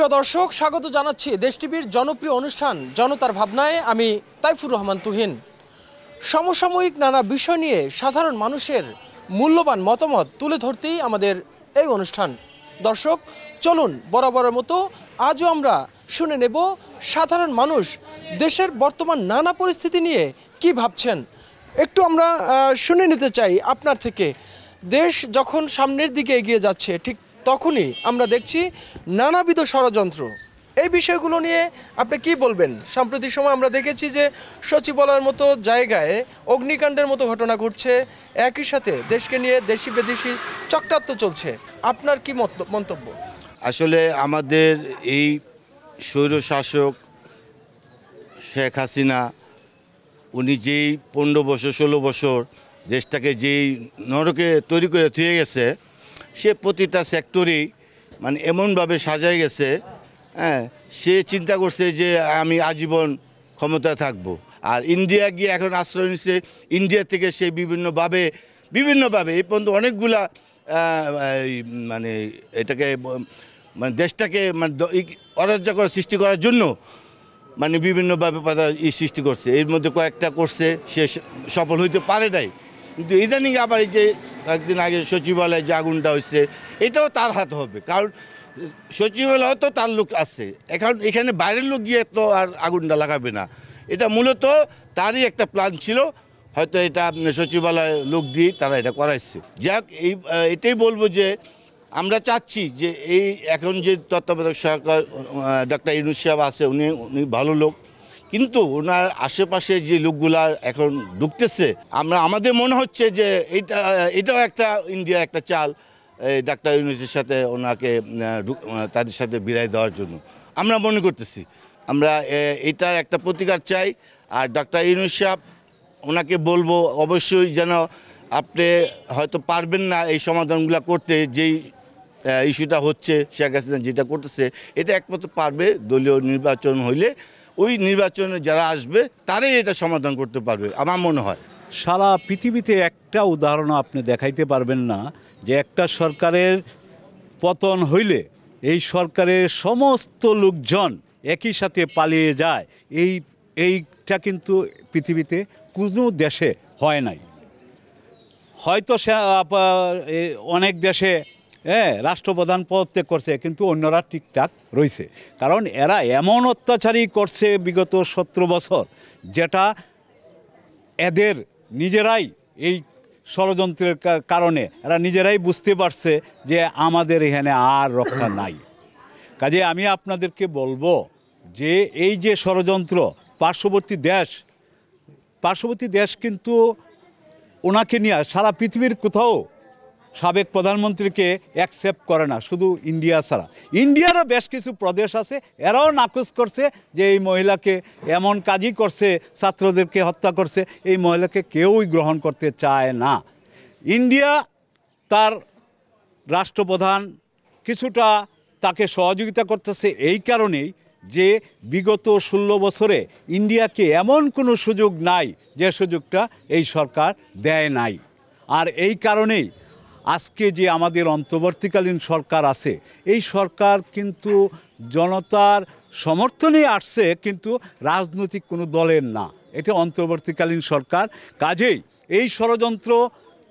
সুপ্রিয় দর্শক, স্বাগত জানাচ্ছি দেশ টিভির জনপ্রিয় অনুষ্ঠান জনতার ভাবনায়। আমি তাইফুর রহমান তুহিন। সমসাময়িক নানা বিষয় নিয়ে সাধারণ মানুষের মূল্যবান মতামত তুলে ধরতেই আমাদের এই অনুষ্ঠান। দর্শক, চলুন বরাবরের মতো আজও আমরা শুনে নেব সাধারণ মানুষ দেশের বর্তমান নানা পরিস্থিতি নিয়ে কি ভাবছেন। একটু আমরা শুনে নিতে চাই আপনার থেকে। দেশ যখন সামনের দিকে এগিয়ে যাচ্ছে, ঠিক তখনই আমরা দেখছি নানাবিধ ষড়যন্ত্র। এই বিষয়গুলো নিয়ে আপনি কি বলবেন? সাম্প্রতিক সময় আমরা দেখেছি যে সচিবালয়ের মতো জায়গায় অগ্নিকাণ্ডের মতো ঘটনা ঘটছে, একই সাথে দেশকে নিয়ে দেশি বিদেশি চক্রান্ত চলছে। আপনার কি মন্তব্য? আসলে আমাদের এই স্বৈরশাসক শেখ হাসিনা, উনি যেই 15 বছর 16 বছর দেশটাকে যেই নরকে তৈরি করে থুয়ে গেছে, সে প্রতিটা সেক্টরেই মানে এমনভাবে সাজায় গেছে, হ্যাঁ, সে চিন্তা করছে যে আমি আজীবন ক্ষমতায় থাকব। আর ইন্ডিয়া গিয়ে এখন আশ্রয় নিচ্ছে। ইন্ডিয়া থেকে সে বিভিন্নভাবে এই পর্যন্ত অনেকগুলা মানে এটাকে মানে দেশটাকে মানে অরাজকতা সৃষ্টি করার জন্য মানে বিভিন্নভাবে সৃষ্টি করছে। এর মধ্যে কয়েকটা করছে, সে সফল হইতে পারে নাই। কিন্তু ইদানিং আবার এই যে কয়েকদিন আগে সচিবালয়ে যে আগুনটা হয়েছে, এটাও তার হাত হবে, কারণ সচিবালয় তো তার লোক আছে। এখন এখানে বাইরের লোক গিয়ে তো আর আগুনটা লাগাবে না। এটা মূলত তারই একটা প্ল্যান ছিল, হয়তো এটা সচিবালয় লোক দিয়ে তারা এটা করাইছে। যাক, এটাই বলবো যে আমরা চাচ্ছি যে এই এখন যে তত্ত্বাবধায়ক সরকার ডক্টর ইউনূস সাহেব আছে, উনি ভালো লোক, কিন্তু ওনার আশেপাশে যে লোকগুলা এখন ঢুকতেছে, আমাদের মনে হচ্ছে যে এটাও একটা ইন্ডিয়ার একটা চাল, ডাক্তার ইউনূসের সাথে ওনাকে তাদের সাথে বিরায় দেওয়ার জন্য আমরা মনে করতেছি। আমরা এটার একটা প্রতিকার চাই। আর ডাক্তার ইউনূস সাহেব, ওনাকে বলবো অবশ্যই যেন আপনি হয়তো পারবেন না এই সমাধানগুলো করতে, যেই ইস্যুটা হচ্ছে শেখ হাসিনা যেটা করতেছে, এটা একমাত্র পারবে দলীয় নির্বাচন হইলে। ওই নির্বাচনে যারা আসবে তারাই এটা সমাধান করতে পারবে আমার মনে হয়। সারা পৃথিবীতে একটা উদাহরণ আপনি দেখাইতে পারবেন না যে একটা সরকারের পতন হইলে এই সরকারের সমস্ত লোকজন একই সাথে পালিয়ে যায়। এইটা কিন্তু পৃথিবীতে কোনো দেশে হয় নাই। হয়তো অনেক দেশে রাষ্ট্রপ্রধান পদত্যাগ করছে, কিন্তু অন্যরা ঠিকঠাক রয়েছে, কারণ এরা এমন অত্যাচারই করছে বিগত 17 বছর, যেটা এদের নিজেরাই এই ষড়যন্ত্রের কারণে এরা নিজেরাই বুঝতে পারছে যে আমাদের এখানে আর রক্ষা নাই। কাজে আমি আপনাদেরকে বলবো যে এই যে ষড়যন্ত্র, পার্শ্ববর্তী দেশ কিন্তু ওনাকে নিয়ে সারা পৃথিবীর কোথাও সাবেক প্রধানমন্ত্রীকে অ্যাকসেপ্ট করে না, শুধু ইন্ডিয়া ছাড়া। ইন্ডিয়ারও বেশ কিছু প্রদেশ আছে, এরাও নাকচ করছে যে এই মহিলাকে এমন কাজই করছে, ছাত্রদেরকে হত্যা করছে, এই মহিলাকে কেউই গ্রহণ করতে চায় না। ইন্ডিয়া তার রাষ্ট্রপ্রধান কিছুটা তাকে সহযোগিতা করতেছে এই কারণেই যে বিগত 16 বছরে ইন্ডিয়াকে এমন কোনো সুযোগ নাই যে সুযোগটা এই সরকার দেয় নাই। আর এই কারণেই আজকে যে আমাদের অন্তর্বর্তীকালীন সরকার আছে, এই সরকার কিন্তু জনতার সমর্থনে আসছে, কিন্তু রাজনৈতিক কোনো দলের না। এটা অন্তর্বর্তীকালীন সরকার। কাজেই এই ষড়যন্ত্র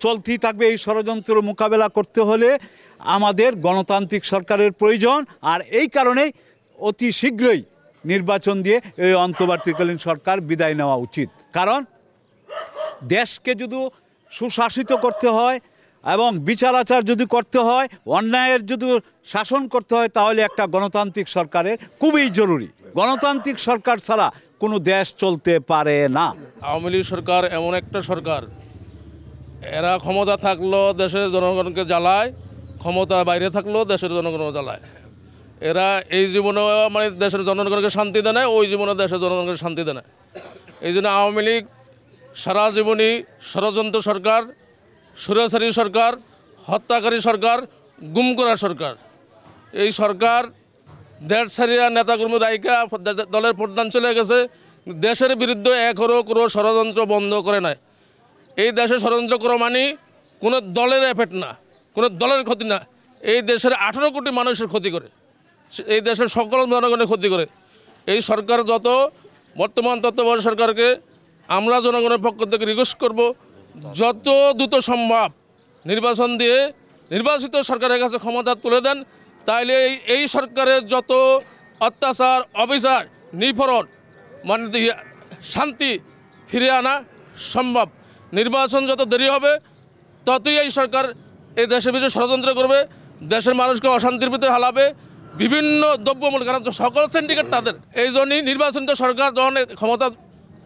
চলতেই থাকবে। এই ষড়যন্ত্র মোকাবেলা করতে হলে আমাদের গণতান্ত্রিক সরকারের প্রয়োজন। আর এই কারণেই অতি শীঘ্রই নির্বাচন দিয়ে এই অন্তর্বর্তীকালীন সরকার বিদায় নেওয়া উচিত। কারণ দেশকে যদি সুশাসিত করতে হয় এবং বিচার আচার যদি করতে হয়, অন্যায়ের যদি শাসন করতে হয়, তাহলে একটা গণতান্ত্রিক সরকারের খুবই জরুরি। গণতান্ত্রিক সরকার ছাড়া কোনো দেশ চলতে পারে না। আওয়ামী লীগ সরকার এমন একটা সরকার, এরা ক্ষমতা থাকলেও দেশের জনগণকে জ্বালায়, ক্ষমতা বাইরে থাকলেও দেশের জনগণকে জ্বালায়। এরা এই জীবনে মানে দেশের জনগণকে শান্তি দেয় না, ওই জীবনে দেশের জনগণকে শান্তি দেয় না। এই জন্য আওয়ামী লীগ সারা জীবনই ষড়যন্ত্র সরকার, স্বৈরাচারী সরকার, হত্যাকারী সরকার, গুম করার সরকার। এই সরকার দেশ ছাড়িয়া নেতাকর্মী রাইকা দলের প্রধান চলে গেছে, দেশের বিরুদ্ধে এখনও কোনো ষড়যন্ত্র বন্ধ করে নাই। এই দেশে ষড়যন্ত্র করা মানে কোনো দলের এফেক্ট না, কোনো দলের ক্ষতি না, এই দেশের 18 কোটি মানুষের ক্ষতি করে। এই দেশের সকল জনগণের ক্ষতি করে। এই সরকার বর্তমান তত্ত্বাবধায়ক সরকারকে আমরা জনগণের পক্ষ থেকে রিকোয়েস্ট করব, যত দ্রুত সম্ভব নির্বাচন দিয়ে নির্বাচিত সরকারের কাছে ক্ষমতা তুলে দেন। তাইলে এই সরকারের যত অত্যাচার, অবিচার, নিপীড়ন শান্তি ফিরিয়ে আনা সম্ভব। নির্বাচন যত দেরি হবে ততই এই সরকার এই দেশের পিছনে ষড়যন্ত্র করবে, দেশের মানুষকে অশান্তির ভিতরে হালাবে, বিভিন্ন দ্রব্যমূল্য, কারণ সকল সিন্ডিকেট তাদের। এই জন্যই নির্বাচনিত সরকার যখন ক্ষমতা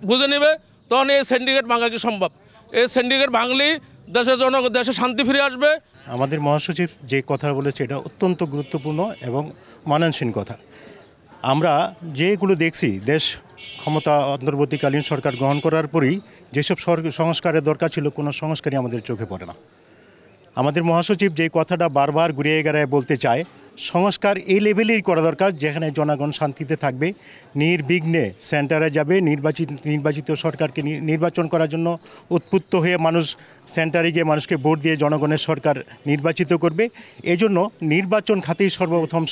বুঝে নেবে তখন এই সিন্ডিকেট ভাঙা কি সম্ভব। এই সিন্ডিকেট ভাঙলেই দেশে শান্তি ফিরে আসবে। আমাদের মহাসচিব যে কথা বলেছে এটা অত্যন্ত গুরুত্বপূর্ণ এবং মানানসীন কথা। আমরা যেগুলো দেখছি, দেশ ক্ষমতা অন্তর্বর্তীকালীন সরকার গ্রহণ করার পরই যেসব সংস্কারের দরকার ছিল, কোনো সংস্কারই আমাদের চোখে পড়ে না। আমাদের মহাসচিব যে কথাটা বারবার ঘুরিয়ে গেড়ায় বলতে চায়, সংস্কার এই লেভেলেই করা দরকার যেখানে জনগণ শান্তিতে থাকবে, নির্বিঘ্নে সেন্টারে যাবে, নির্বাচিত সরকারকে নির্বাচন করার জন্য উৎপুত্ত হয়ে মানুষ সেন্টারে গিয়ে মানুষকে ভোট দিয়ে জনগণের সরকার নির্বাচিত করবে। এই জন্য নির্বাচন খাতেই সর্বপ্রথম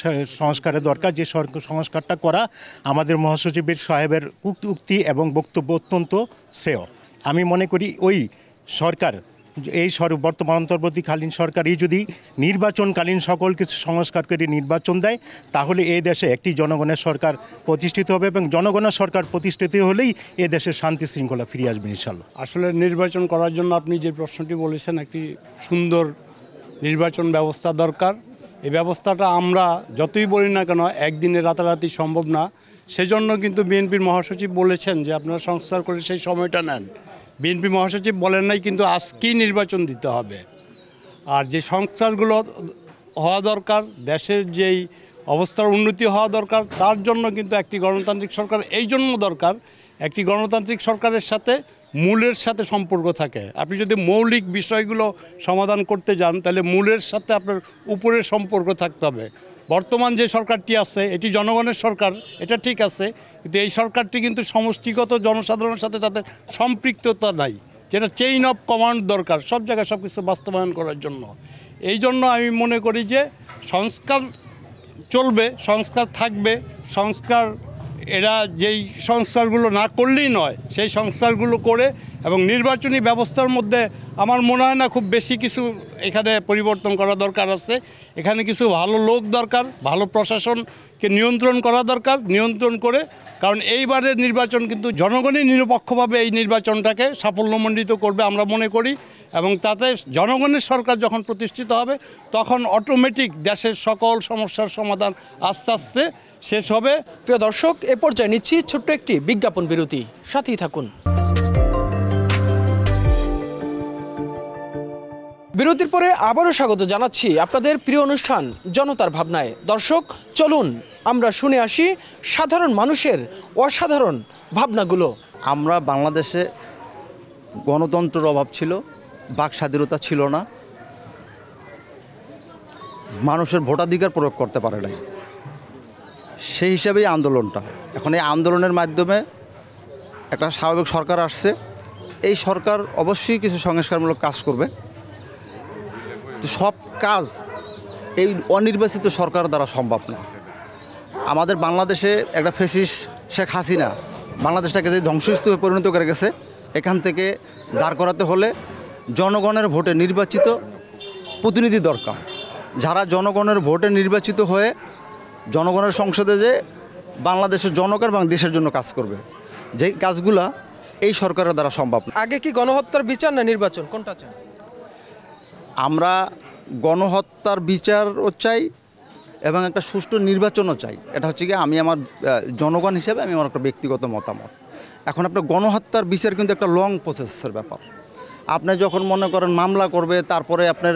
সংস্কারের দরকার। যে সংস্কারটা করা আমাদের মহাসচিবের সাহেবের উক্তি এবং বক্তব্য অত্যন্ত শ্রেয়। আমি মনে করি ওই সরকার, এই বর্তমান অন্তর্বর্তীকালীন সরকারই যদি নির্বাচনকালীন সকল কিছু সংস্কার করে নির্বাচন দেয়, তাহলে এই দেশে একটি জনগণের সরকার প্রতিষ্ঠিত হবে এবং জনগণের সরকার প্রতিষ্ঠিত হলেই এ দেশের শান্তি শৃঙ্খলা ফিরে আসবে ইনশাল্লাহ। আসলে নির্বাচন করার জন্য আপনি যে প্রশ্নটি বলেছেন, একটি সুন্দর নির্বাচন ব্যবস্থা দরকার। এই ব্যবস্থাটা আমরা যতই বলি না কেন একদিনে রাতারাতি সম্ভব না। সেজন্য কিন্তু বিএনপির মহাসচিব বলেছেন যে আপনারা সংস্কার করে সেই সময়টা নেন। বিএনপি মহাসচিব বলেন নাই কিন্তু আজকেই নির্বাচন দিতে হবে। আর যে সংস্কারগুলো হওয়া দরকার, দেশের যেই অবস্থার উন্নতি হওয়া দরকার, তার জন্য কিন্তু একটি গণতান্ত্রিক সরকার এই জন্য দরকার, একটি গণতান্ত্রিক সরকারের সাথে মূলের সাথে সম্পর্ক থাকে। আপনি যদি মৌলিক বিষয়গুলো সমাধান করতে যান তাহলে মূলের সাথে আপনার উপরের সম্পর্ক থাকতে হবে। বর্তমান যে সরকারটি আছে এটি জনগণের সরকার, এটা ঠিক আছে, কিন্তু এই সরকারটি কিন্তু সমষ্টিগত জনসাধারণের সাথে তাদের সম্পৃক্ততা নাই, যেটা চেইন অফ কমান্ড দরকার সব জায়গায় সব কিছু বাস্তবায়ন করার জন্য। এই জন্য আমি মনে করি যে সংস্কার চলবে, সংস্কার থাকবে, সংস্কার এরা যেই সংস্কারগুলো না করলেই নয়, সেই সংস্কারগুলো করে এবং নির্বাচনী ব্যবস্থার মধ্যে আমার মনে হয় না খুব বেশি কিছু এখানে পরিবর্তন করা দরকার আছে। এখানে কিছু ভালো লোক দরকার, ভালো প্রশাসনকে নিয়ন্ত্রণ করা দরকার, নিয়ন্ত্রণ করে, কারণ এইবারের নির্বাচন কিন্তু জনগণই নিরপেক্ষভাবে এই নির্বাচনটাকে সাফল্যমণ্ডিত করবে আমরা মনে করি। এবং তাতে জনগণের সরকার যখন প্রতিষ্ঠিত হবে তখন অটোমেটিক দেশের সকল সমস্যার সমাধান আস্তে আস্তে শেষ হবে। প্রিয় দর্শক, এ পর্যায়ে নিচ্ছি ছোট্ট একটি বিজ্ঞাপন বিরতি, সাথেই থাকুন। বিরতির পরে আবারও স্বাগত জানাচ্ছি আপনাদের প্রিয় অনুষ্ঠান জনতার ভাবনায়। দর্শক, চলুন আমরা শুনে আসি সাধারণ মানুষের অসাধারণ ভাবনাগুলো। আমরা বাংলাদেশে গণতন্ত্রের অভাব ছিল, বাক স্বাধীনতা ছিল না, মানুষের ভোটাধিকার প্রয়োগ করতে পারে নাই। সেই হিসাবেই আন্দোলনটা। এখন এই আন্দোলনের মাধ্যমে একটা স্বাভাবিক সরকার আসছে। এই সরকার অবশ্যই কিছু সংস্কারমূলক কাজ করবে। তো সব কাজ এই অনির্বাচিত সরকার দ্বারা সম্ভব না। আমাদের বাংলাদেশে একটা ফ্যাসিস্ট শেখ হাসিনা বাংলাদেশটাকে যে ধ্বংসস্তূপে পরিণত করে গেছে, এখান থেকে দাঁড় করাতে হলে জনগণের ভোটে নির্বাচিত প্রতিনিধি দরকার, যারা জনগণের ভোটে নির্বাচিত হয়ে জনগণের সংসদে যে বাংলাদেশের জনগণ এবং দেশের জন্য কাজ করবে। যে কাজগুলা এই সরকারের দ্বারা সম্ভব না। আগে কি গণহত্যার বিচার না নির্বাচন, কোনটা চান? আমরা গণহত্যার বিচারও চাই এবং একটা সুষ্ঠু নির্বাচনও চাই। এটা হচ্ছে কি, আমি আমার জনগণ হিসেবে আমি আমার একটা ব্যক্তিগত মতামত। এখন আপনার গণহত্যার বিচার কিন্তু একটা লং প্রসেসের ব্যাপার। আপনি যখন মনে করেন মামলা করবে, তারপরে আপনার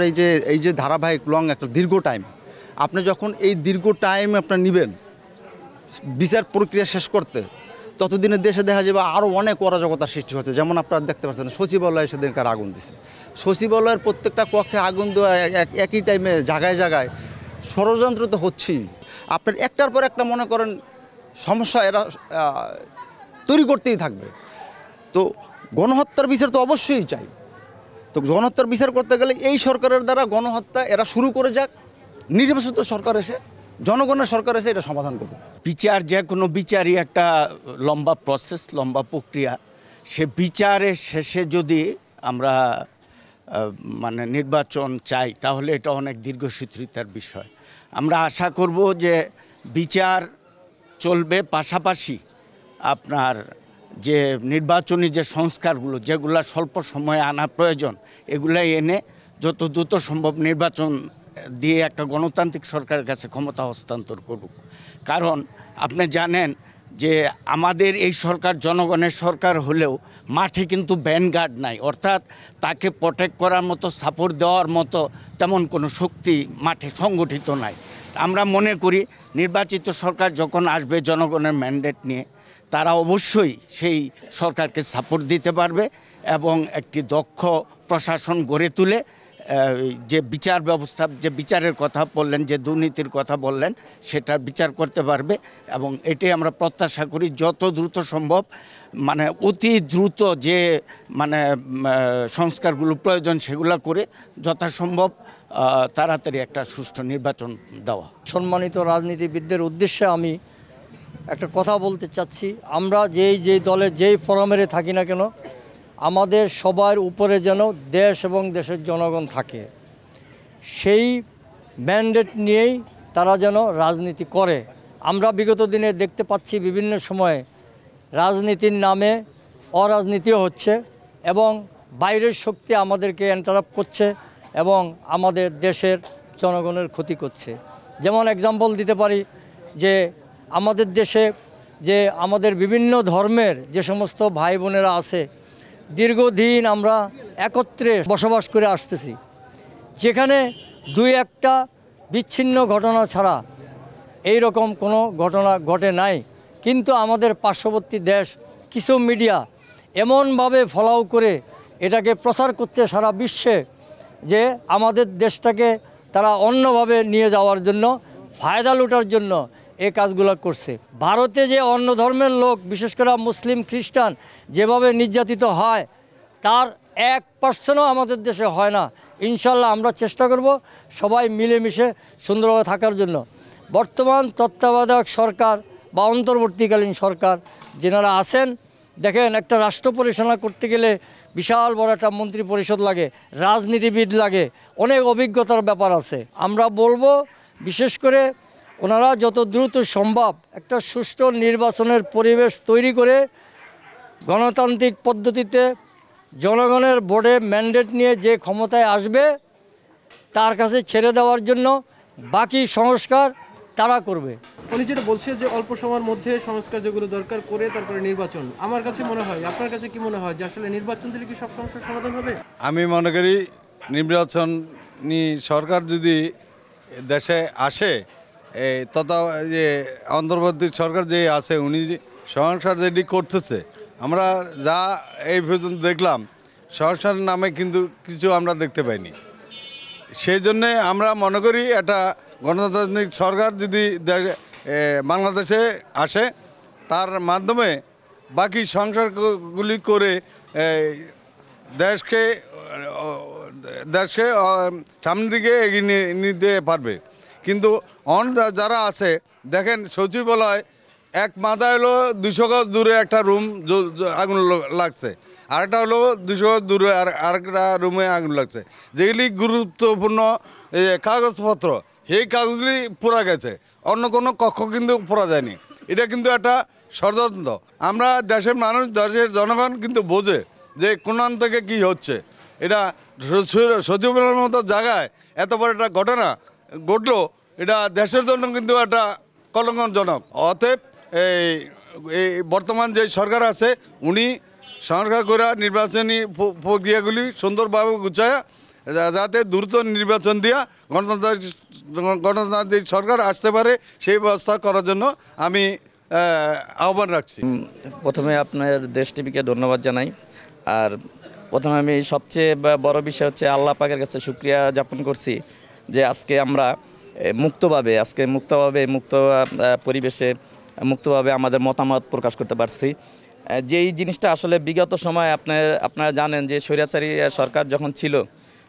এই যে ধারাবাহিক লং একটা দীর্ঘ টাইম, আপনি যখন এই দীর্ঘ টাইম আপনার নেবেন বিচার প্রক্রিয়া শেষ করতে, ততদিনে দেশে দেখা যাবে আরও অনেক অরাজকতার সৃষ্টি হচ্ছে। যেমন আপনারা দেখতে পাচ্ছেন সচিবালয়ে সেদিনকার আগুন দিছে, সচিবালয়ের প্রত্যেকটা কক্ষে আগুন দেওয়া, একই টাইমে জায়গায় জায়গায় ষড়যন্ত্র তো হচ্ছেই। আপনার একটার পর একটা মনে করেন সমস্যা এরা তৈরি করতেই থাকবে। তো গণহত্যার বিচার তো অবশ্যই চাই। তো গণহত্যার বিচার করতে গেলে এই সরকারের দ্বারা গণহত্যা এরা শুরু করে যাক, নির্বাচিত সরকার এসে জনগণের সরকার এসে এটা সমাধান করবে। বিচার, যে কোনো বিচারই একটা লম্বা প্রসেস, লম্বা প্রক্রিয়া। সে বিচারের শেষে যদি আমরা মানে নির্বাচন চাই, তাহলে এটা অনেক দীর্ঘসূত্রিতার বিষয়। আমরা আশা করব যে বিচার চলবে, পাশাপাশি আপনার যে নির্বাচনী যে সংস্কারগুলো, যেগুলো স্বল্প সময়ে আনা প্রয়োজন, এগুলো এনে যত দ্রুত সম্ভব নির্বাচন দিয়ে একটা গণতান্ত্রিক সরকারের কাছে ক্ষমতা হস্তান্তর করুক। কারণ আপনি জানেন যে আমাদের এই সরকার জনগণের সরকার হলেও মাঠে কিন্তু ভ্যানগার্ড নাই, অর্থাৎ তাকে প্রোটেক্ট করার মতো, সাপোর্ট দেওয়ার মতো তেমন কোনো শক্তি মাঠে সংগঠিত নাই। আমরা মনে করি নির্বাচিত সরকার যখন আসবে জনগণের ম্যান্ডেট নিয়ে, তারা অবশ্যই সেই সরকারকে সাপোর্ট দিতে পারবে এবং একটি দক্ষ প্রশাসন গড়ে তুলে যে বিচার ব্যবস্থা, যে বিচারের কথা বললেন, যে দুর্নীতির কথা বললেন, সেটার বিচার করতে পারবে। এবং এটাই আমরা প্রত্যাশা করি যত দ্রুত সম্ভব, মানে অতি দ্রুত যে মানে সংস্কারগুলো প্রয়োজন সেগুলো করে যথাসম্ভব তাড়াতাড়ি একটা সুষ্ঠু নির্বাচন দেওয়া। সম্মানিত রাজনীতিবিদদের উদ্দেশ্যে আমি একটা কথা বলতে চাচ্ছি, আমরা যেই দলে যেই ফোরামে থাকি না কেন, আমাদের সবার উপরে যেন দেশ এবং দেশের জনগণ থাকে, সেই ম্যান্ডেট নিয়েই তারা যেন রাজনীতি করে। আমরা বিগত দিনে দেখতে পাচ্ছি বিভিন্ন সময়ে রাজনীতির নামে অরাজনীতিও হচ্ছে এবং বাইরের শক্তি আমাদেরকে এন্টারাপ্ট করছে এবং আমাদের দেশের জনগণের ক্ষতি করছে। যেমন এক্সাম্পল দিতে পারি যে আমাদের দেশে যে আমাদের বিভিন্ন ধর্মের যে সমস্ত ভাই বোনেরা আছে, দীর্ঘদিন আমরা একত্রে বসবাস করে আসতেছি, যেখানে দুই একটা বিচ্ছিন্ন ঘটনা ছাড়া এই রকম কোনো ঘটনা ঘটে নাই। কিন্তু আমাদের পার্শ্ববর্তী দেশ কিছু মিডিয়া এমনভাবে ফলাও করে এটাকে প্রচার করছে সারা বিশ্বে যে আমাদের দেশটাকে তারা অন্যভাবে নিয়ে যাওয়ার জন্য, ফায়দা লুটার জন্য এই কাজগুলো করছে। ভারতে যে অন্য ধর্মের লোক, বিশেষ করে মুসলিম খ্রিস্টান যেভাবে নির্যাতিত হয়, তার 1% আমাদের দেশে হয় না। ইনশাল্লাহ আমরা চেষ্টা করব সবাই মিলেমিশে সুন্দরভাবে থাকার জন্য। বর্তমান তত্ত্বাবধায়ক সরকার বা অন্তর্বর্তীকালীন সরকার যেনারা আছেন, দেখেন একটা রাষ্ট্র পরিচালনা করতে গেলে বিশাল বড় একটা মন্ত্রী পরিষদ লাগে, রাজনীতিবিদ লাগে, অনেক অভিজ্ঞতার ব্যাপার আছে। আমরা বলবো বিশেষ করে ওনারা যত দ্রুত সম্ভব একটা সুষ্ঠু নির্বাচনের পরিবেশ তৈরি করে গণতান্ত্রিক পদ্ধতিতে জনগণের ভোটে ম্যান্ডেট নিয়ে যে ক্ষমতায় আসবে তার কাছে ছেড়ে দেওয়ার জন্য বাকি সংস্কার তারা করবে। উনি যেটা বলছে যে অল্প সময়ের মধ্যে সংস্কার যেগুলো দরকার করে তারপরে নির্বাচন, আমার কাছে মনে হয়, আপনার কাছে কি মনে হয় যে আসলে নির্বাচন দিলে কি সব সমস্যার সমাধান হবে? আমি মনে করি নির্বাচন সরকার যদি দেশে আসে, তথা যে অন্তর্বর্তী সরকার যে আছে, উনি সংস্কার যেটি করতেছে, আমরা যা এই পর্যন্ত দেখলাম, সংস্কারের নামে কিন্তু কিছু আমরা দেখতে পাইনি। সেই জন্যে আমরা মনে করি একটা গণতান্ত্রিক সরকার যদি বাংলাদেশে আসে, তার মাধ্যমে বাকি সংস্কারগুলি করে দেশকে সামনের দিকে এগিয়ে নিতে পারবে। কিন্তু যারা আছে দেখেন, সচিবালয় এক মাথা হলো 200 গজ দূরে একটা রুম আগুন লাগছে, আরেকটা হলো 200 গজ দূরে আরেকটা রুমে আগুন লাগছে। যেগুলি গুরুত্বপূর্ণ কাগজপত্র, সেই কাগজগুলি পোড়া গেছে, অন্য কোনো কক্ষ কিন্তু পোড়া যায়নি। এটা কিন্তু একটা ষড়যন্ত্র। আমরা দেশের মানুষ, দেশের জনগণ কিন্তু বোঝে যে কোন থেকে কি হচ্ছে। এটা সচিবালয়ের মতো জায়গায় এত বড় একটা ঘটনা ঘটলো, এটা দেশের জন্য কিন্তু একটা কলঙ্কজনক। অতএব এই বর্তমান যে সরকার আছে, উনি সংস্কার করে নির্বাচনী প্রক্রিয়াগুলি সুন্দরভাবে গুছায় যাতে দ্রুত নির্বাচন দিয়া গণতান্ত্রিক সরকার আসতে পারে, সেই ব্যবস্থা করার জন্য আমি আহ্বান রাখছি। প্রথমে আপনার দেশ টিভিকে ধন্যবাদ জানাই। আর প্রথমে আমি সবচেয়ে বড় বিষয় হচ্ছে আল্লাহ পাকের কাছে শুকরিয়া জ্ঞাপন করছি যে আজকে আমরা মুক্ত পরিবেশে মুক্তভাবে আমাদের মতামত প্রকাশ করতে পারছি। যেই জিনিসটা আসলে বিগত সময় আপনারা জানেন যে স্বৈরাচারী সরকার যখন ছিল,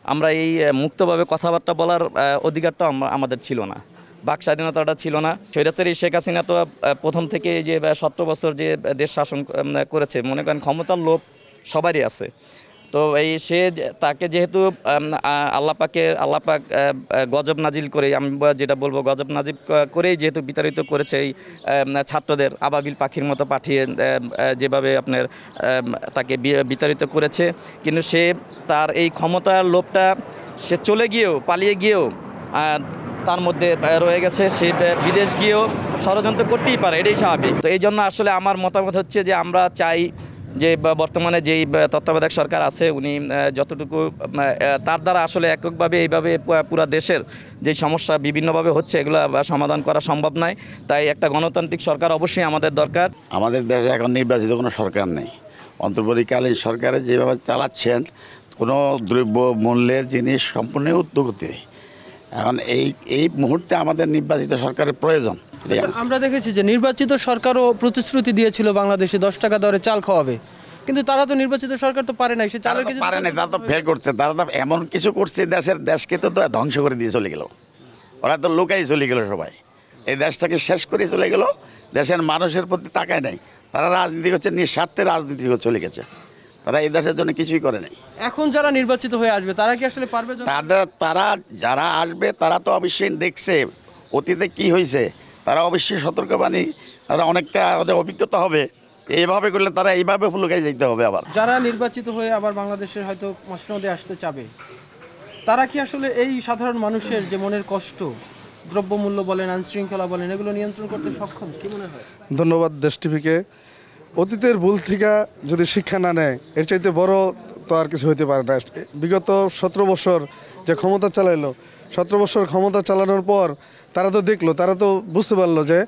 আমরা এই মুক্তভাবে কথাবার্তা বলার অধিকারটা আমাদের ছিল না, বাক স্বাধীনতাটা ছিল না। স্বৈরাচারী শেখ হাসিনা তো প্রথম থেকে যে 17 বছর যে দেশ শাসন করেছে, মনে করেন ক্ষমতার লোভ সবারই আছে। তো এই তাকে যেহেতু আল্লাহ পাক গজব নাজিল করে, আমি যেটা বলবো গজব নাজিল করেই যেহেতু বিতাড়িত করেছে এই ছাত্রদের আবাবিল পাখির মতো পাঠিয়ে যেভাবে আপনার তাকে বিতাড়িত করেছে, কিন্তু সে তার এই ক্ষমতার লোভটা সে চলে গিয়েও পালিয়ে গিয়েও তার মধ্যে রয়ে গেছে। সে বিদেশ গিয়েও ষড়যন্ত্র করতেই পারে, এটাই স্বাভাবিক। তো এই জন্য আসলে আমার মতামত হচ্ছে যে আমরা চাই যে বর্তমানে যেই তত্ত্বাবধায়ক সরকার আছে উনি যতটুকু তার দ্বারা আসলে এককভাবে এইভাবে পুরো দেশের যে সমস্যা বিভিন্নভাবে হচ্ছে এগুলো সমাধান করা সম্ভব নয়। তাই একটা গণতান্ত্রিক সরকার অবশ্যই আমাদের দরকার। আমাদের দেশে এখন নির্বাচিত কোনো সরকার নেই। অন্তর্বর্তীকালীন সরকারে যেভাবে চালাচ্ছেন কোনো দ্রব্য মূল্যের জিনিস সম্পূর্ণ ঊর্ধ্বগতি। এখন এই মুহূর্তে আমাদের নির্বাচিত সরকারের প্রয়োজন। আমরা দেখেছি যে নির্বাচিত সরকারও প্রতিশ্রুতি দিয়েছিল বাংলাদেশে 10 টাকা দরে চাল খাওয়াবে, কিন্তু তারা তো নির্বাচিত সরকার তো পারে নাই, সে চালের কেজি পারে নাই, তারা তো ফেল করছে। তারা তো এমন কিছু করছে দেশকে তো ধ্বংস করে দিয়ে চলে গেল। ওরা তো লুকাই চলে গেল, সবাই এই দেশটাকে শেষ করে চলে গেল। দেশের মানুষের প্রতি তাকায় নাই, তারা রাজনীতি করছে, নিঃস্বার্থে রাজনীতি চলে গেছে। তারা এই দেশের জন্য কিছুই করে নাই। এখন যারা নির্বাচিত হয়ে আসবে তারা কি আসলে পারবে? তারা যারা আসবে তারা তো অবশ্যই দেখছে অতীতে কি হয়েছে, তারা অবশ্যই সতর্কবাণী, তারা অনেকটা ওদের অভিজ্ঞতা হবে। এইভাবে করলে তারা এইভাবে ফুলকায় যেতে হবে। আবার যারা নির্বাচিত হয়ে আবার বাংলাদেশের হয়তো মসনদে আসতে চাবে, তারা কি আসলে এই সাধারণ মানুষের যে মনের কষ্ট, দ্রব্যমূল্য বলেন, আইনশৃঙ্খলা বলেন, এগুলো নিয়ন্ত্রণ করতে সক্ষম? কি মনে হয়? ধন্যবাদ দেশ টিভিকে। অতীতের ভুল থেকে যদি শিক্ষা না নেয় এর চাইতে বড় তো আর কিছু হইতে পারে না। বিগত 17 বছর যে ক্ষমতা চালাইলো, 17 বছর ক্ষমতা চালানোর পর তারা তো দেখলো, তারা তো বুঝতে পারলো যে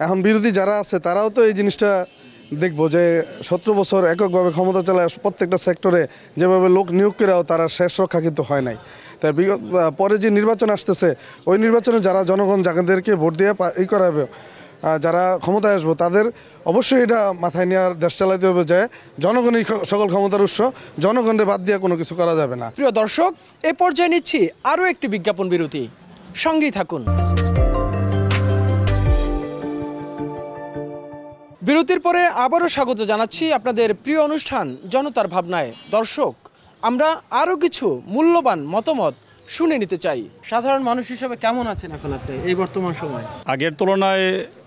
এখন বিরোধী যারা আছে তারাও তো এই জিনিসটা দেখবো যে 17 বছর এককভাবে ক্ষমতা চালায় প্রত্যেকটা সেক্টরে যেভাবে লোক নিয়োগ করেও তারা শেষ রক্ষা কিন্তু হয় নাই। তাই পরে যে নির্বাচন আসতেছে ওই নির্বাচনে যারা জনগণ যাদেরকে ভোট দিয়ে করাবে, যারা ক্ষমতায় আসবো তাদের অবশ্যই এটা মাথায় নিয়ে দেশ চালাতে হবে যে জনগণই সকল ক্ষমতার উৎস, জনগণের বাদ দিয়ে কোনো কিছু করা যাবে না। প্রিয় দর্শক, এ পর্যায়ে নিচ্ছি আরও একটি বিজ্ঞাপন বিরতি, সঙ্গেই থাকুন। বিরতির পরে আবারও স্বাগত জানাচ্ছি আপনাদের প্রিয় অনুষ্ঠান জনতার ভাবনায়। দর্শক, আমরা আরও কিছু মূল্যবান মতামত শুনে নিতে চাই। সাধারণ মানুষ হিসেবে কেমন আছেন এখন আপনি এই বর্তমান সময়? আগের তুলনায়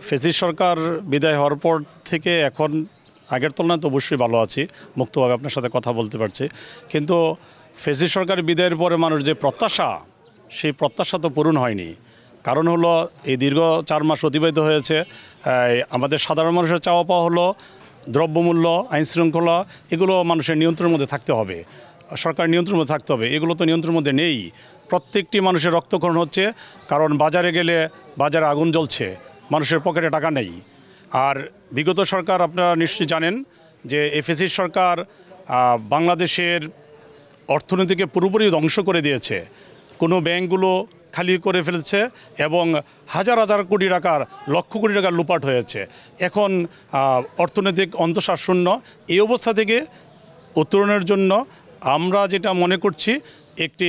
ফেসিস্ট সরকার বিদায় হওয়ার পর থেকে এখন আগের তুলনায় তো অবশ্যই ভালো আছি, মুক্তভাবে আপনার সাথে কথা বলতে পারছি। কিন্তু ফেসিস্ট সরকার বিদায়ের পরে মানুষ যে প্রত্যাশা, সেই প্রত্যাশা তো পূরণ হয়নি। কারণ হলো এই দীর্ঘ 4 মাস অতিবাহিত হয়েছে, আমাদের সাধারণ মানুষের চাওয়া পাওয়া হলো দ্রব্যমূল্য, আইনশৃঙ্খলা, এগুলো মানুষের নিয়ন্ত্রণের মধ্যে থাকতে হবে, সরকার নিয়ন্ত্রণের মধ্যে থাকতে হবে। এগুলো তো নিয়ন্ত্রণের মধ্যে নেই। প্রত্যেকটি মানুষের রক্তক্ষরণ হচ্ছে, কারণ বাজারে গেলে বাজারে আগুন জ্বলছে, মানুষের পকেটে টাকা নেই। আর বিগত সরকার আপনারা নিশ্চয়ই জানেন যে ফ্যাসিস্ট সরকার বাংলাদেশের অর্থনীতিকে পুরোপুরি ধ্বংস করে দিয়েছে। কোনো ব্যাংকগুলো খালি করে ফেলছে এবং হাজার হাজার কোটি টাকার, লক্ষ কোটি টাকার লুপাট হয়েছে। এখন অর্থনৈতিক অন্তঃসার শূন্য। এই অবস্থা থেকে উত্তরণের জন্য আমরা যেটা মনে করছি, একটি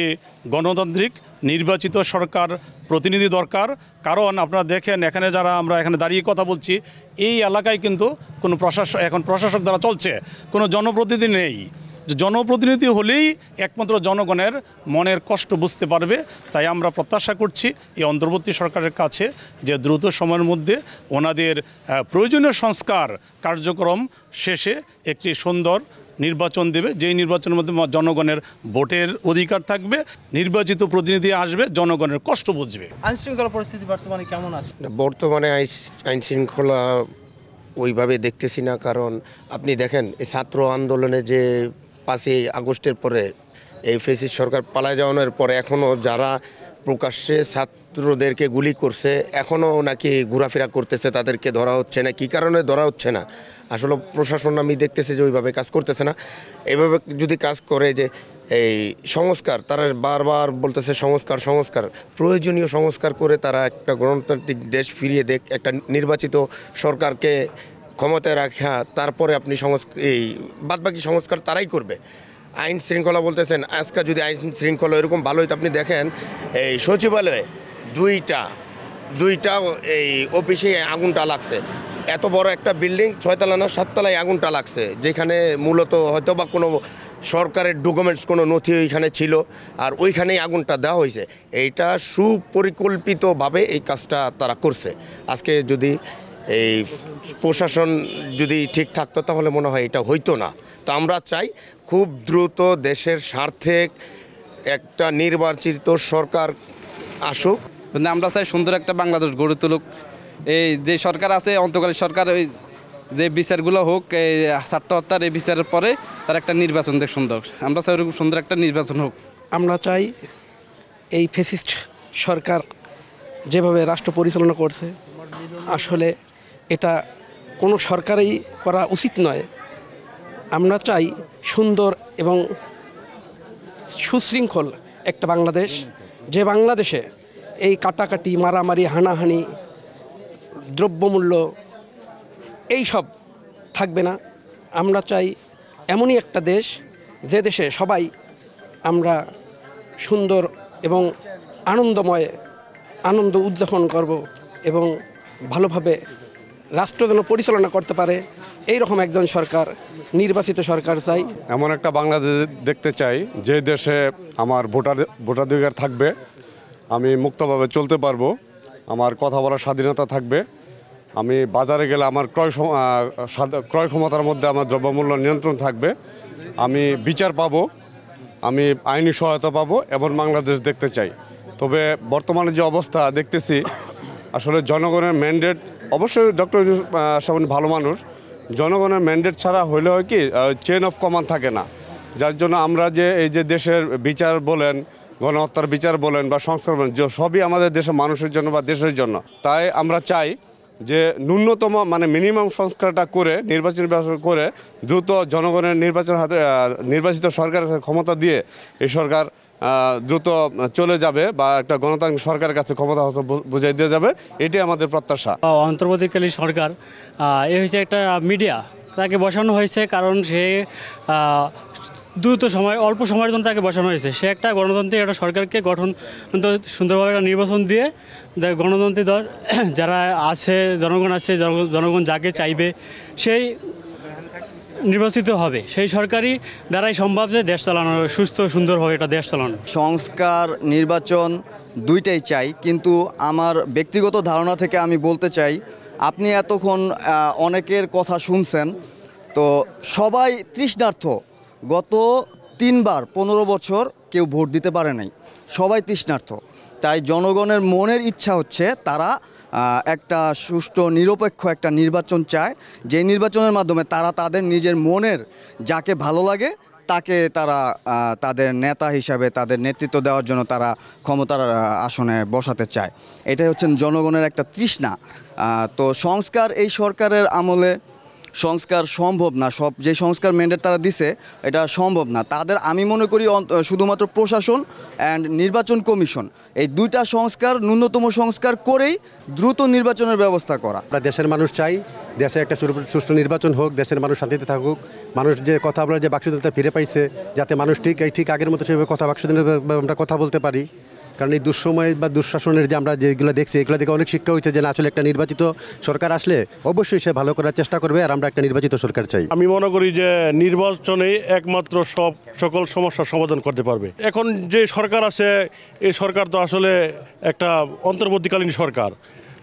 গণতান্ত্রিক নির্বাচিত সরকার প্রতিনিধি দরকার। কারণ আপনারা দেখেন এখানে যারা আমরা এখানে দাঁড়িয়ে কথা বলছি, এই এলাকায় কিন্তু কোনো প্রশাসক দ্বারা চলছে, কোনো জনপ্রতিনিধি নেই। জনপ্রতিনিধি হলেই একমাত্র জনগণের মনের কষ্ট বুঝতে পারবে। তাই আমরা প্রত্যাশা করছি এই অন্তর্বর্তী সরকারের কাছে যে দ্রুত সময়ের মধ্যে ওনাদের প্রয়োজনীয় সংস্কার কার্যক্রম শেষে একটি সুন্দর নির্বাচন দেবে, যেই নির্বাচনের মধ্যে জনগণের ভোটের অধিকার থাকবে, নির্বাচিত প্রতিনিধি আসবে, জনগণের কষ্ট বুঝবে। আইনশৃঙ্খলা পরিস্থিতি বর্তমানে কেমন আছে? বর্তমানে আইনশৃঙ্খলা ওইভাবে দেখতেছি না। কারণ আপনি দেখেন এই ছাত্র আন্দোলনে যে 5ই আগস্টের পরে এই ফ্যাসিস্ট সরকার পালায় যাওয়ানোর পরে এখনও যারা প্রকাশ্যে ছাত্রদেরকে গুলি করছে এখনও নাকি ঘোরাফেরা করতেছে, তাদেরকে ধরা হচ্ছে না। কী কারণে ধরা হচ্ছে না আসলে প্রশাসন আমি দেখতেছি যে ওইভাবে কাজ করতেছে না। এইভাবে যদি কাজ করে যে এই সংস্কার, তারা বারবার বলতেছে সংস্কার, প্রয়োজনীয় সংস্কার করে তারা একটা গণতান্ত্রিক দেশ ফিরিয়ে দেখ, একটা নির্বাচিত সরকারকে ক্ষমতায় রাখা, তারপরে আপনি এই বাদবাকি সংস্কার তারাই করবে। আইন শৃঙ্খলা বলতেছেন, আজকে যদি আইন শৃঙ্খলা এরকম ভালো হইতো, আপনি দেখেন এই সচিবালয়ে দুইটা এই অফিসে আগুনটা লাগছে। এত বড় একটা বিল্ডিং 6 তলা না 7 তলায় আগুনটা লাগছে, যেখানে মূলত হয়তো বা কোনো সরকারের ডকুমেন্টস কোনো নথি ওইখানে ছিল, আর ওইখানেই আগুনটা দেওয়া হয়েছে। এইটা সুপরিকল্পিতভাবে এই কাজটা তারা করছে। আজকে যদি এই প্রশাসন যদি ঠিক থাকতো তাহলে মনে হয় এটা হইতো না। তো আমরা চাই খুব দ্রুত দেশের স্বার্থে একটা নির্বাচিত সরকার আসুক। আমরা চাই সুন্দর একটা বাংলাদেশ গড়ে তুলুক। এই যে সরকার আছে অন্তর্বর্তী সরকার, ওই যে বিচারগুলো হোক, এই ছাত্র হত্যার এই বিচারের পরে তার একটা নির্বাচন দেখ সুন্দর। আমরা চাই ওরকম সুন্দর একটা নির্বাচন হোক। আমরা চাই এই ফ্যাসিস্ট সরকার যেভাবে রাষ্ট্র পরিচালনা করছে, আসলে এটা কোনো সরকারই করা উচিত নয়। আমরা চাই সুন্দর এবং সুশৃঙ্খল একটা বাংলাদেশ, যে বাংলাদেশে এই কাটাকাটি, মারামারি, হানাহানি, দ্রব্যমূল্য এই সব থাকবে না। আমরা চাই এমনই একটা দেশ, যে দেশে সবাই আমরা সুন্দর এবং আনন্দময় আনন্দ উদযাপন করব এবং ভালোভাবে রাষ্ট্র যেন পরিচালনা করতে পারে, এই রকম একজন সরকার, নির্বাচিত সরকার চাই। এমন একটা বাংলাদেশ দেখতে চাই যে দেশে আমার ভোটাধিকার থাকবে, আমি মুক্তভাবে চলতে পারবো, আমার কথা বলার স্বাধীনতা থাকবে, আমি বাজারে গেলে আমার ক্রয় ক্ষমতার মধ্যে আমার দ্রব্যমূল্য নিয়ন্ত্রণ থাকবে, আমি বিচার পাবো, আমি আইনি সহায়তা পাবো, এমন বাংলাদেশ দেখতে চাই। তবে বর্তমানে যে অবস্থা দেখতেছি, আসলে জনগণের ম্যান্ডেট, অবশ্যই ডক্টর সাহেব ভালো মানুষ, জনগণের ম্যান্ডেট ছাড়া হইলে হয় কি চেইন অফ কমান্ড থাকে না, যার জন্য আমরা যে এই যে দেশের বিচার বলেন, গণহত্যার বিচার বলেন বা সংস্কার বলেন, সবই আমাদের দেশের মানুষের জন্য বা দেশের জন্য। তাই আমরা চাই যে ন্যূনতম মানে মিনিমাম সংস্কারটা করে, নির্বাচন করে দ্রুত জনগণের নির্বাচিত সরকারের ক্ষমতা দিয়ে এই সরকার দ্রুত চলে যাবে বা একটা গণতান্ত্রিক সরকারের কাছে ক্ষমতা বুঝাই দিয়ে যাবে, এটাই আমাদের প্রত্যাশা। অন্তর্বর্তীকালীন সরকার এ হচ্ছে একটা মিডিয়া, তাকে বসানো হয়েছে কারণ সে দ্রুত সময়, অল্প সময়ের জন্য তাকে বসানো হয়েছে। সে একটা গণতান্ত্রিক একটা সরকারকে গঠন সুন্দরভাবে একটা নির্বাচন দিয়ে গণতান্ত্রিক দল যারা আছে, জনগণ আছে, জনগণ যাকে চাইবে সেই নির্বাচিত হবে। সেই সরকারই দ্বারাই সম্ভব যে দেশ চালানো সুস্থ সুন্দরভাবে এটা দেশ চালানো। সংস্কার, নির্বাচন দুইটাই চাই, কিন্তু আমার ব্যক্তিগত ধারণা থেকে আমি বলতে চাই, আপনি এতক্ষণ অনেকের কথা শুনছেন, তো সবাই তৃষ্ণার্থ। গত 3 বার 15 বছর কেউ ভোট দিতে পারে নাই, সবাই তৃষ্ণার্থ। তাই জনগণের মনের ইচ্ছা হচ্ছে তারা একটা সুষ্ঠু নিরপেক্ষ একটা নির্বাচন চায়, যে নির্বাচনের মাধ্যমে তারা তাদের নিজের মনের যাকে ভালো লাগে তাকে তারা তাদের নেতা হিসাবে, তাদের নেতৃত্ব দেওয়ার জন্য তারা ক্ষমতার আসনে বসাতে চায়। এটাই হচ্ছে জনগণের একটা তৃষ্ণা। তো সংস্কার, এই সরকারের আমলে সংস্কার সম্ভব না, সব যে সংস্কার ম্যান্ডেট তারা দিছে এটা সম্ভব না তাদের। আমি মনে করি শুধুমাত্র প্রশাসন অ্যান্ড নির্বাচন কমিশন, এই দুইটা সংস্কার, ন্যূনতম সংস্কার করেই দ্রুত নির্বাচনের ব্যবস্থা করা। দেশের মানুষ চাই দেশে একটা সুষ্ঠু নির্বাচন হোক, দেশের মানুষ শান্তিতে থাকুক, মানুষ যে কথা বলার যে বাকস্বাধীনতা ফিরে পাইছে, যাতে মানুষ ঠিক আগের মতো সেভাবে বাকস্বাধীনতা আমরা কথা বলতে পারি। কারণ এই দুঃসময় বা দুঃশাসনের যে আমরা যেগুলো দেখছি, এগুলো দেখে অনেক শিক্ষা হয়েছে যে না, আসলে একটা নির্বাচিত সরকার আসলে অবশ্যই সে ভালো করার চেষ্টা করবে, আর আমরা একটা নির্বাচিত সরকার চাই। আমি মনে করি যে নির্বাচনে একমাত্র সকল সমস্যার সমাধান করতে পারবে। এখন যে সরকার আছে, এই সরকার তো আসলে একটা অন্তর্বর্তীকালীন সরকার।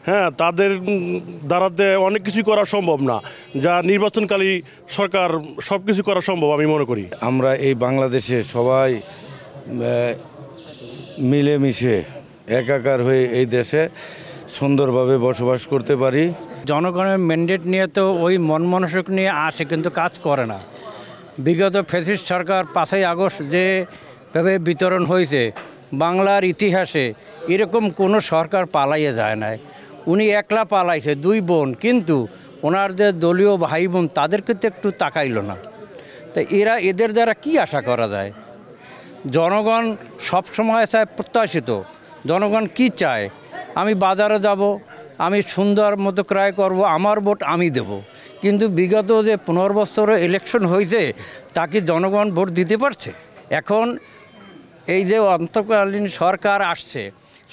হ্যাঁ, তাদের দ্বারাতে অনেক কিছু করা সম্ভব না, যা নির্বাচনকালী সরকার সব কিছু করা সম্ভব আমি মনে করি। আমরা এই বাংলাদেশে সবাই মিলেমিশে একাকার হয়ে এই দেশে সুন্দরভাবে বসবাস করতে পারি। জনগণের ম্যান্ডেট নিয়ে তো ওই মন মানসিক নিয়ে আসে, কিন্তু কাজ করে না। বিগত ফ্যাসিস্ট সরকার 5ই আগস্ট যেভাবে বিতরণ হয়েছে, বাংলার ইতিহাসে এরকম কোনো সরকার পালাইয়ে যায় না। উনি একলা পালাইছে, 2 বোন, কিন্তু ওনার যে দলীয় ভাই বোন তাদেরকে তো একটু তাকাইল না। তা এদের দ্বারা কি আশা করা যায়? জনগণ সবসময় চায় প্রত্যাশিত। জনগণ কি চায়? আমি বাজারে যাব, আমি সুন্দর মতো ক্রয় করব, আমার ভোট আমি দেব। কিন্তু বিগত যে 15 বছরে ইলেকশন হয়েছে, তাকে জনগণ ভোট দিতে পারছে? এখন এই যে অন্তর্কালীন সরকার আসছে,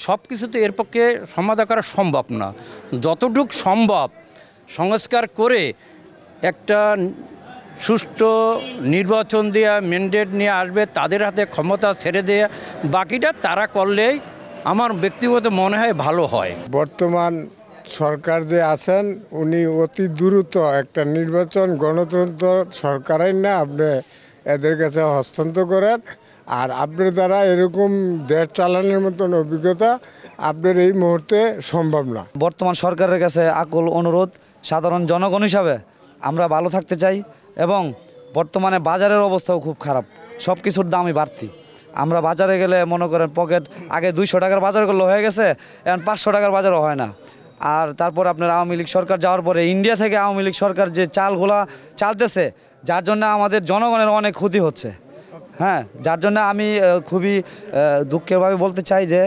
সব কিছু তো এর পক্ষে সমাধান করা সম্ভব না। যতটুক সম্ভব সংস্কার করে একটা সুষ্ঠু নির্বাচন দেওয়া, ম্যান্ডেট নিয়ে আসবে, তাদের হাতে ক্ষমতা ছেড়ে দেওয়া, বাকিটা তারা করলেই আমার ব্যক্তিগত মনে হয় ভালো হয়। বর্তমান সরকার যে আছেন উনি অতি দ্রুত একটা নির্বাচন গণতন্ত্র সরকারই না, আপনি এদের কাছে হস্তান্তর করেন। আর আপনার দ্বারা এরকম দেশ চালানোর মতন অভিজ্ঞতা আপনার এই মুহূর্তে সম্ভব না। বর্তমান সরকারের কাছে আকুল অনুরোধ, সাধারণ জনগণ হিসাবে আমরা ভালো থাকতে চাই এবং বর্তমানে বাজারের অবস্থাও খুব খারাপ, সব কিছুর দামই বাড়তি। আমরা বাজারে গেলে মনে করেন পকেট আগে 200 টাকার বাজারগুলো হয়ে গেছে, এখন 500 টাকার বাজারও হয় না। আর তারপর আপনার আওয়ামী লীগ সরকার যাওয়ার পরে ইন্ডিয়া থেকে আওয়ামী লীগ সরকার যে চালগুলা চালতেছে, যার জন্য আমাদের জনগণের অনেক ক্ষতি হচ্ছে। হ্যাঁ, যার জন্য আমি খুবই দুঃখেরভাবে বলতে চাই যে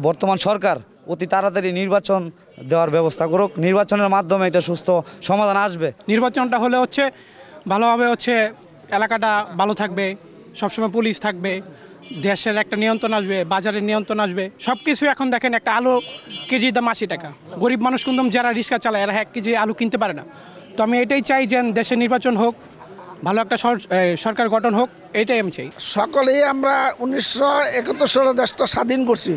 বর্তমান সরকার অতি তাড়াতাড়ি নির্বাচন দেওয়ার ব্যবস্থা করুক। নির্বাচনের মাধ্যমে একটা সুস্থ সমাধান আসবে। নির্বাচনটা হলে হচ্ছে ভালোভাবে হচ্ছে এলাকাটা ভালো থাকবে, সবসময় পুলিশ থাকবে, দেশের একটা নিয়ন্ত্রণ আসবে, বাজারের নিয়ন্ত্রণ আসবে, সব কিছু। এখন দেখেন একটা আলু কেজির দাম 80 টাকা, গরিব মানুষ কিন্তু যারা রিক্সা চালায় এরা 1 কেজি আলু কিনতে পারে না। তো আমি এটাই চাই যে দেশের নির্বাচন হোক, ভালো একটা সরকার গঠন হোক, এইটাই আমি চাই। সকলেই আমরা 1971 সালে দেশটা স্বাধীন করছি,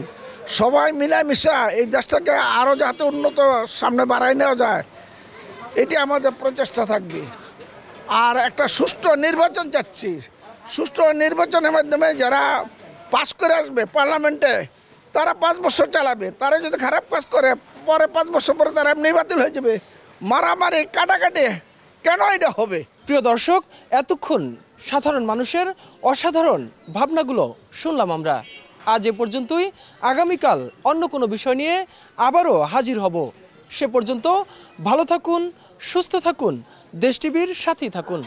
সবাই মিলামিশা এই দেশটাকে আরও যাতে উন্নত সামনে বাড়াই নেওয়া যায়, এটি আমাদের প্রচেষ্টা থাকবে। আর একটা সুষ্ঠু নির্বাচন চাচ্ছি, সুষ্ঠু নির্বাচনের মাধ্যমে যারা পাস করে আসবে পার্লামেন্টে তারা 5 বছর চালাবে। তারা যদি খারাপ কাজ করে পরে 5 বছর পরে তারা এমনি বাতিল হয়ে যাবে। মারামারি কাটাকাটি কেন এটা হবে? প্রিয় দর্শক, এতক্ষণ সাধারণ মানুষের অসাধারণ ভাবনাগুলো শুনলাম আমরা। আজ এ পর্যন্তই। আগামীকাল অন্য কোনো বিষয় নিয়ে আবারও হাজির হব। সে পর্যন্ত ভালো থাকুন, সুস্থ থাকুন, দেশ টিভির সাথেই থাকুন।